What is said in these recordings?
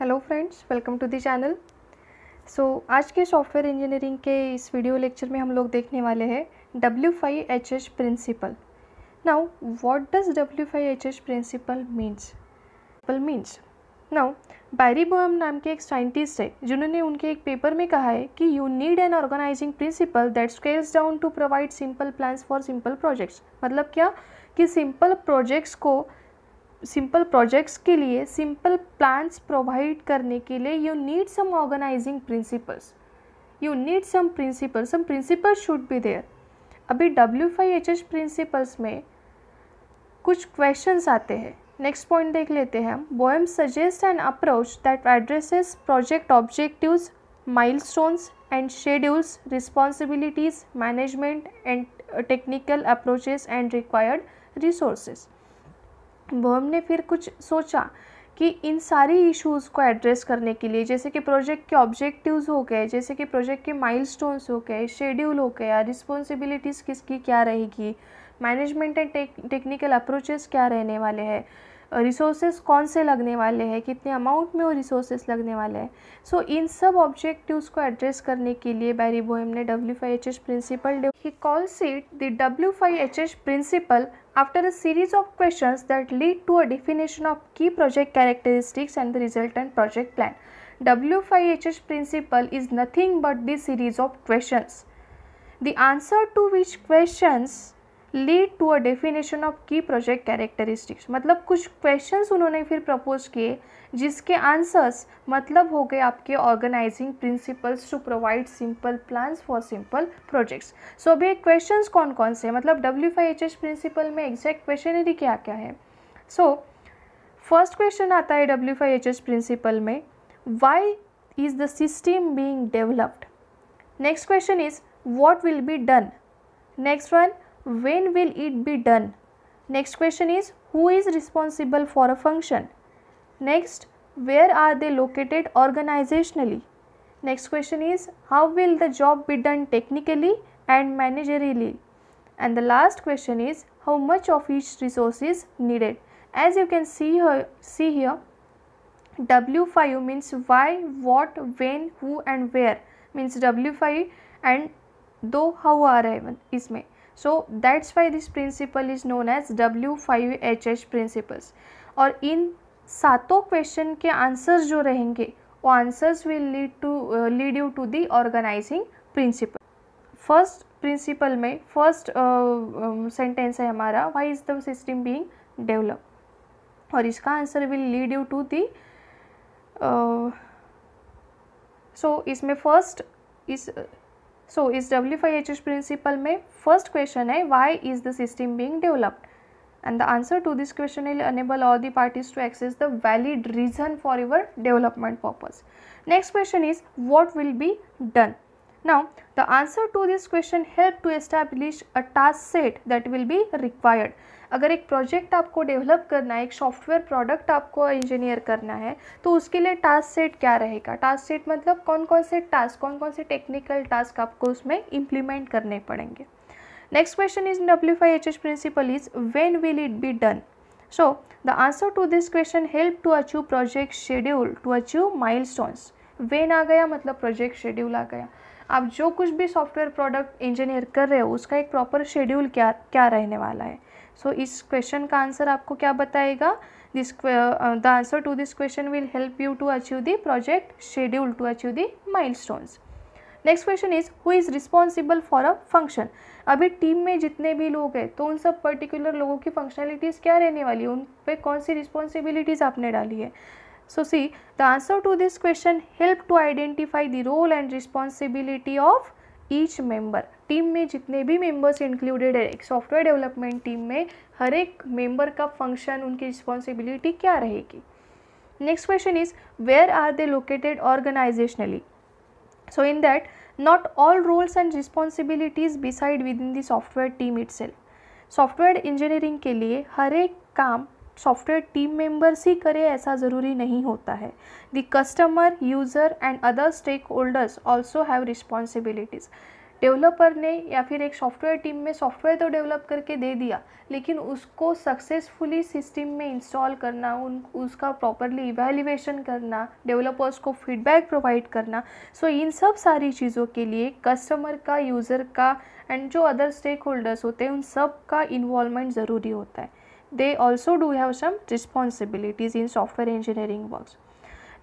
Hello friends, welcome to the channel. आज के software engineering के इस वीडियो लेक्चर में हम लोग देखने वाले हैं W5HH principle. Now what does W5HH principle means now Barry Boehm नाम के एक साइंटिस्ट है जिन्होंने उनके एक पेपर में कहा है कि you need an organising principle that scales down to provide simple plans for simple projects. मतलब क्या कि सिंपल प्रोजेक्ट्स के लिए सिंपल प्लान्स प्रोवाइड करने के लिए you need some organising principles, some principles should be there. अभी W5HH प्रिंसिपल्स में कुछ क्वेश्चंस आते हैं। नेक्स्ट पॉइंट देख लेते हैं हम। Boehm suggest an approach that addresses project objectives, milestones and schedules, responsibilities, management and technical approaches and required resources. Boehm ने फिर कुछ सोचा कि इन सारी इश्यूज़ को एड्रेस करने के लिए, जैसे कि प्रोजेक्ट के ऑब्जेक्टिव्स हो गए, जैसे कि प्रोजेक्ट के माइलस्टोन्स हो गए, शेड्यूल हो गया, रिस्पॉन्सिबिलिटीज़ किसकी क्या रहेगी, मैनेजमेंट एंड टेक्निकल अप्रोचेस क्या रहने वाले हैं, रिसोर्सेज कौन से लगने वाले हैं, कितने अमाउंट में वो रिसोर्सेज लगने वाले हैं। इन सब ऑब्जेक्टिव्स को एड्रेस करने के लिए बैरी बोहम ने W5HH प्रिंसिपल ही calls it the W5HH principle after a series of questions that lead to a definition of key project characteristics and the resultant project plan. W5HH principle is nothing but this series of questions, the answer to which questions lead to a definition of key project characteristics. मतलब कुछ questions उन्होंने फिर propose किए जिसके answers मतलब हो गए आपके organizing principles to provide simple plans for simple projects. अभी questions कौन कौन से, मतलब W5HH principle में exact questionary क्या क्या है। फर्स्ट क्वेश्चन आता है W5HH प्रिंसिपल में, why is the system being developed? Next question is what will be done? Next one, when will it be done? Next question is who is responsible for a function? Next, where are they located organizationally? Next question is how will the job be done technically and managerially? And the last question is how much of each resource is needed. As you can see here, W5 means why, what, when, who and where means W5 and दो how आ रहे हैं इसमें. That's why this principle is known as W5HH principles. और इन सातों question के answers जो रहेंगे वो answers will lead you to the organising principle. First principle में फर्स्ट सेंटेंस है हमारा why is the system being develop, और इसका answer will lead you to the इसमें फर्स्ट इस W5HH प्रिंसिपल में फर्स्ट क्वेश्चन है why is the system being developed, and the answer to this question will enable all the parties to access the valid reason for your development purpose. Next question is what will be done. Now the answer to this question help to establish a task set that will be required. अगर एक project आपको develop करना है, एक software product आपको engineer करना है, तो उसके लिए टास्क सेट क्या रहेगा। टास्क सेट मतलब कौन कौन से टेक्निकल टास्क आपको उसमें इम्प्लीमेंट करने पड़ेंगे। Next question is in W5HH principle is when will it be done? The answer to this question help to achieve project schedule, to achieve milestones. When आ गया मतलब प्रोजेक्ट शेड्यूल आ गया। आप जो कुछ भी सॉफ्टवेयर प्रोडक्ट इंजीनियर कर रहे हो उसका एक प्रॉपर शेड्यूल क्या रहने वाला है। इस क्वेश्चन का आंसर आपको क्या बताएगा, the answer to this question will help you to achieve the project schedule, to achieve the milestones. Next question is who is responsible for a function. अभी टीम में जितने भी लोग हैं तो उन सब पर्टिकुलर लोगों की फंक्शनलिटीज़ क्या रहने वाली है, उन पे कौन सी रिस्पॉन्सिबिलिटीज़ आपने डाली है। See the answer to this question help to identify the role and responsibility of each member. Team में जितने भी मेंबर्स इंक्लूडेड है एक सॉफ्टवेयर डेवलपमेंट टीम में, हर एक मेंबर का फंक्शन, उनकी रिस्पॉन्सिबिलिटी क्या रहेगी। Next question is where are they located organizationally. In that not all roles and responsibilities reside within the software team itself. Software engineering के लिए हर एक काम सॉफ्टवेयर टीम मेंबर्स ही करे ऐसा ज़रूरी नहीं होता है। The customer, user and other stakeholders also have responsibilities. Developer ने या फिर एक सॉफ्टवेयर टीम में सॉफ्टवेयर तो डेवलप करके दे दिया, लेकिन उसको सक्सेसफुली सिस्टम में इंस्टॉल करना, उसका प्रॉपरली इवैल्यूएशन करना, डेवलपर्स को फीडबैक प्रोवाइड करना, सो इन सब सारी चीज़ों के लिए कस्टमर का, यूज़र का एंड जो अदर स्टेक होल्डर्स होते हैं उन सब का इन्वॉल्वमेंट ज़रूरी होता है. They also do have some responsibilities in software engineering works.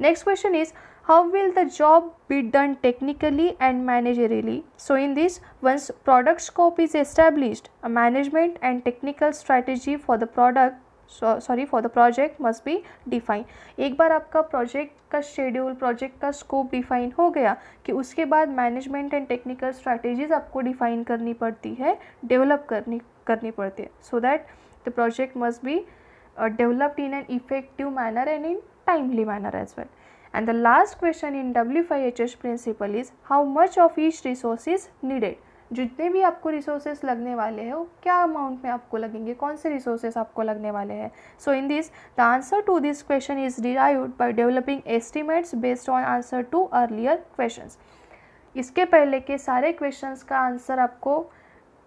Next question is, how will the job be done technically and managerially? So in this, once product scope is established, a management and technical strategy for the project must be defined. एक बार आपका project का schedule, project का scope define हो गया कि उसके बाद management and technical strategies आपको डिफाइन करनी पड़ती है, डेवलप करनी पड़ती है, so that the project must be developed in an effective manner and in timely manner as well. And the last question in W5HH principle is, how much of each resource is needed? जितने भी आपको resources लगने वाले हैं वो क्या amount में आपको लगेंगे, कौन से रिसोर्सेस आपको लगने वाले हैं. So in this the answer to this question is derived by developing estimates based on answer to earlier questions. इसके पहले के सारे क्वेश्चंस का आंसर आपको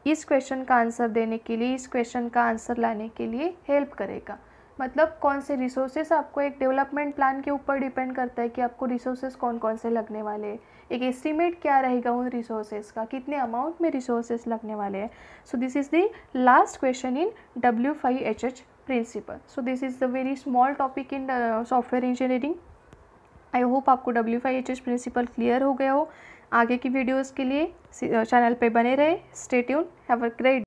इस क्वेश्चन का आंसर देने के लिए, इस क्वेश्चन का आंसर लाने के लिए हेल्प करेगा. मतलब कौन से रिसोर्सेस आपको एक डेवलपमेंट प्लान के ऊपर डिपेंड करता है कि आपको रिसोर्सेस कौन कौन से लगने वाले हैं, एक एस्टिमेट क्या रहेगा उन रिसोर्सेस का, कितने अमाउंट में रिसोर्सेस लगने वाले हैं. So this is the last question in W5HH principle. So this is the very small topic in software engineering. I hope आपको W5HH प्रिंसिपल क्लियर हो गया हो. आगे की वीडियोस के लिए चैनल पे बने रहे. Stay tune. Have a great